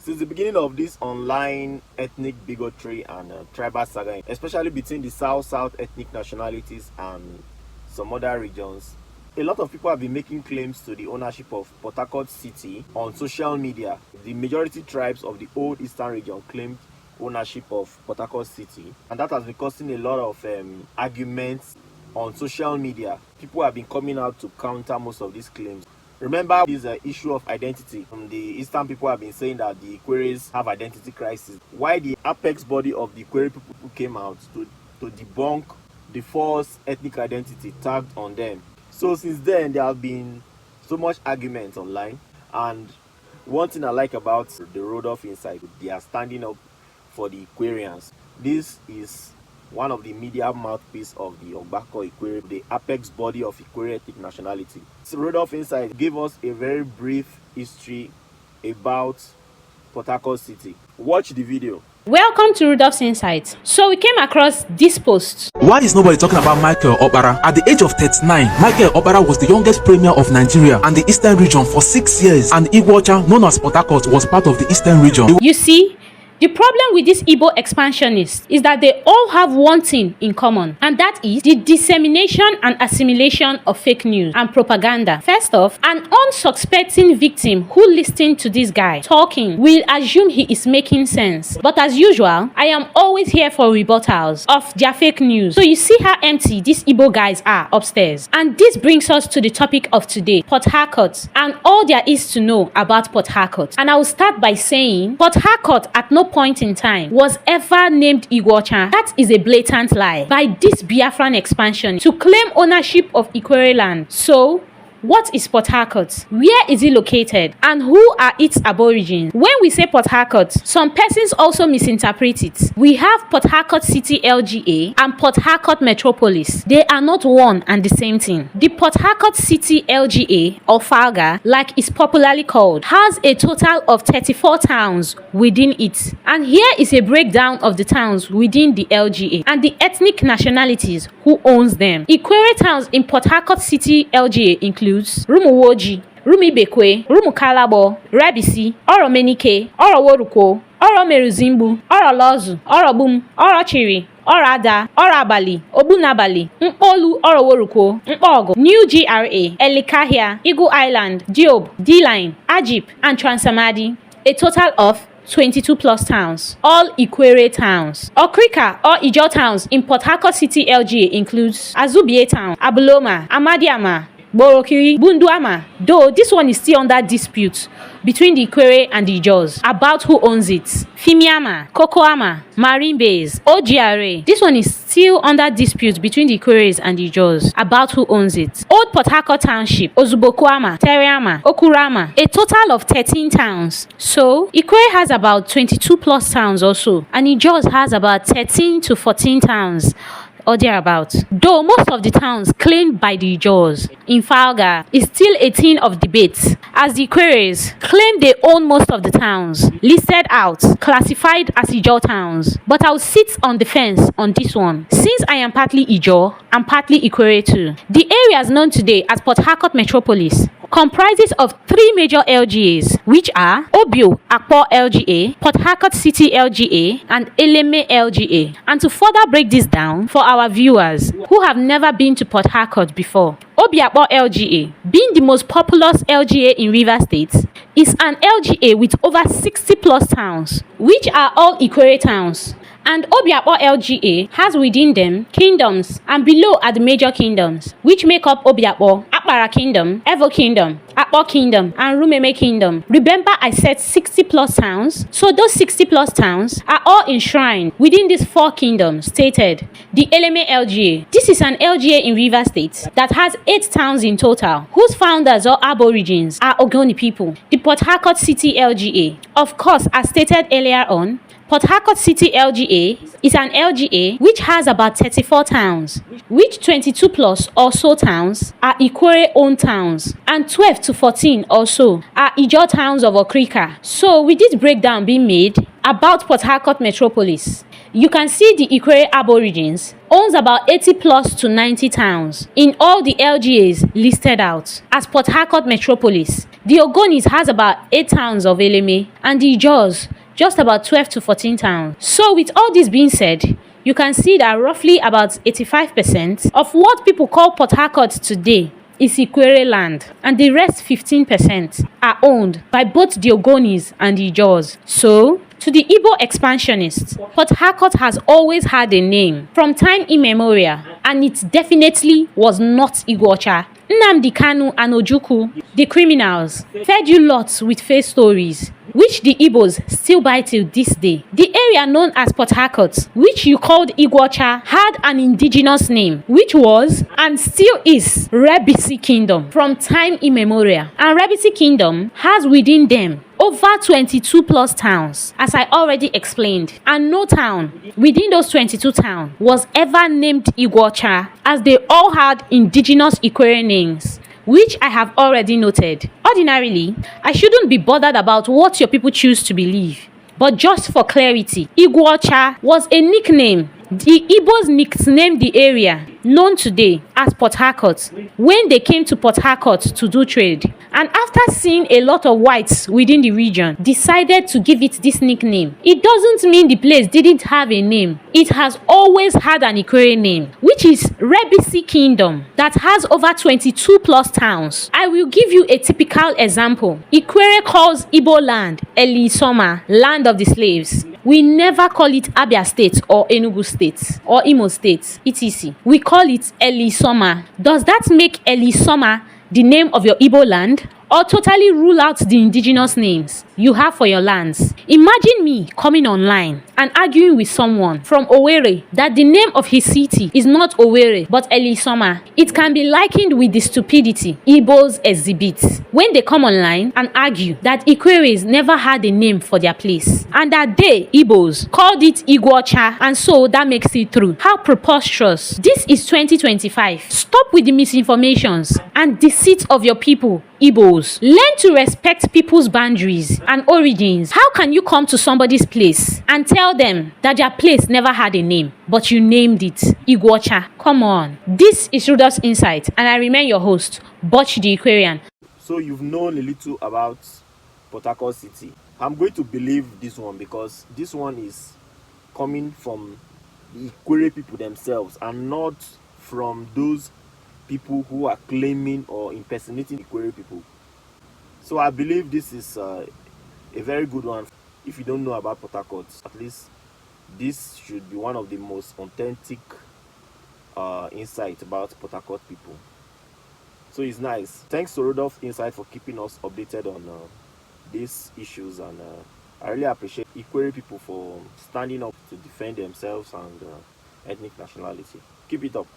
Since the beginning of this online ethnic bigotry and tribal saga, especially between the South ethnic nationalities and some other regions, a lot of people have been making claims to the ownership of Portharcourt City on social media. The majority tribes of the old eastern region claimed ownership of Portharcourt City, and that has been causing a lot of arguments on social media. People have been coming out to counter most of these claims. Remember this issue of identity. The Eastern people have been saying that the Ikwerres have identity crisis. Why the apex body of the Ikwerre people came out to debunk the false ethnic identity tagged on them. So since then, there have been so much argument online. And one thing I like about the Rudolph Insight, they are standing up for the Ikwerrians. This is one of the media mouthpiece of the Ogbako Ikwerre, the apex body of Ikwerre ethnic nationality. So Rudolph Insight gave us a very brief history about Portharcourt City. Watch the video. Welcome to Rudolph's Insight. So we came across this post. Why is nobody talking about Michael Okpara? At the age of 39, Michael Okpara was the youngest premier of Nigeria and the Eastern region for 6 years, and Igbo, known as Portharcourt, was part of the Eastern region. You see, the problem with these Igbo expansionists is that they all have one thing in common, and that is the dissemination and assimilation of fake news and propaganda. First off, an unsuspecting victim who listened to this guy talking will assume he is making sense. But as usual, I am always here for rebuttals of their fake news. So you see how empty these Igbo guys are upstairs. And this brings us to the topic of today, Portharcourt, and all there is to know about Portharcourt. And I will start by saying Portharcourt at no point in time was ever named Igbo. That is a blatant lie by this Biafran expansion to claim ownership of Ikwerre land. So what is Portharcourt? Where is it located? And who are its aborigines? When we say Portharcourt, some persons also misinterpret it. We have Portharcourt City LGA and Portharcourt Metropolis. They are not one and the same thing. The Portharcourt City LGA, or Falga, like it's popularly called, has a total of 34 towns within it. And here is a breakdown of the towns within the LGA and the ethnic nationalities who owns them. Ikwerre towns in Portharcourt City LGA include Rumuwoji, Rumibekwe, Rumukalabo, Rebisi, Oromenike, Oroworuko, Oromeruzimbu, Orolozu, Orobum, Orochiri, Orada, Orabali, Obunabali, Mkpolu, Oroworuko, Mkpogo, New GRA, Elikahia, Eagle Island, Diob, D-Line, Ajip, and Transamadi. A total of 22 plus towns, all Ikwerre towns. Okrika or IJAW towns in Portharcourt City LGA includes Azubie Town, Abuloma, Amadiama, Borokiri, Bunduama, though this one is still under dispute between the Ikwerre and the IJAWs about who owns it. Fimiama, Kokoama, Marine Bays, OGRA. This one is still under dispute between the Ikwerres and the IJAWs about who owns it. Old Portharcourt Township, Ozubokwama, Teriama, Okurama, a total of 13 towns. So, Ikwerre has about 22 plus towns also, and IJAWs has about 13 to 14 towns or thereabouts. Though most of the towns claimed by the IJAWs in Falga is still a thing of debate, as the Ikwerres claim they own most of the towns listed out, classified as IJAW towns. But I'll sit on the fence on this one, since I am partly IJAW and partly Ikwerre too. The areas known today as Portharcourt Metropolis comprises of 3 major LGAs, which are Obio Akpo LGA, Portharcourt City LGA, and Eleme LGA. And to further break this down for our viewers who have never been to Portharcourt before, Obio Akpo LGA, being the most populous LGA in Rivers State, is an LGA with over 60 plus towns, which are all Ikwerre towns. And Obio Akpo LGA has within them kingdoms, and below are the major kingdoms, which make up Obio Akpo, Akpara Kingdom, Evo Kingdom, Akpo Kingdom, and Rumeme Kingdom. Remember I said 60 plus towns? So those 60 plus towns are all enshrined within these 4 kingdoms stated. The Eleme LGA. This is an LGA in Rivers State that has 8 towns in total, whose founders or aborigines are Ogoni people. The Portharcourt City LGA. Of course, as stated earlier on, Portharcourt City LGA is an LGA which has about 34 towns, which 22 plus or so towns are Ikwerre owned towns, and 12 to 14 or so are IJAW towns of Okrika. So with this breakdown being made about Portharcourt Metropolis, you can see the Ikwerre Aborigines owns about 80 plus to 90 towns in all the LGAs listed out as Portharcourt metropolis. The Ogonis has about 8 towns of Eleme and the IJAWs just about 12 to 14 towns. So with all this being said, you can see that roughly about 85% of what people call Portharcourt today is Ikwerre land, and the rest 15% are owned by both the Ogonis and the IJAWs. So, to the Igbo expansionists, Portharcourt has always had a name from time immemorial, and it definitely was not Iguacha. Nnamdi Kanu and Ojukwu, the criminals, fed you lots with fake stories, which the Igbos still buy till this day. The area known as Portharcourt, which you called Iguacha, had an indigenous name, which was and still is Rebisi Kingdom from time immemorial. And Rebisi Kingdom has within them over 22 plus towns, as I already explained, and no town within those 22 towns was ever named Iguacha, as they all had indigenous Ikwerre names, which I have already noted. Ordinarily, I shouldn't be bothered about what your people choose to believe, but just for clarity, Iguacha was a nickname the Igbos nicknamed the area known today as Portharcourt when they came to Portharcourt to do trade, and after seeing a lot of whites within the region, decided to give it this nickname. It doesn't mean the place didn't have a name. It has always had an Ikwerre name, which is Rebisi Kingdom, that has over 22 plus towns. I will give you a typical example. Ikwerre calls Igbo land Elisoma, land of the slaves. We never call it Abia State or Enugu State or Imo State, etc. We call it Elisoma. Does that make Elisoma the name of your Igbo land? Or totally rule out the indigenous names you have for your lands? Imagine me coming online and arguing with someone from Owerri that the name of his city is not Owerri but Elisoma. It can be likened with the stupidity Igbos exhibit when they come online and argue that Ikwerres never had a name for their place and that they, Igbos, called it Iguacha, and so that makes it true. How preposterous. This is 2025. Stop with the misinformations and deceit of your people, Igbos. Learn to respect people's boundaries and origins. How can you come to somebody's place and tell them that their place never had a name, but you named it Iguacha? Come on. This is Rudolph's Insight, and I remain your host, Butch the Ikwerrian. So you've known a little about Portharcourt City. I'm going to believe this one because this one is coming from the Ikwerre people themselves and not from those people who are claiming or impersonating Ikwerre people. So I believe this is a very good one. If you don't know about Portharcourt, at least this should be one of the most authentic insights about Portharcourt people. So it's nice. Thanks to Rudolph Insight for keeping us updated on these issues, and I really appreciate Ikwerre people for standing up to defend themselves and ethnic nationality. Keep it up.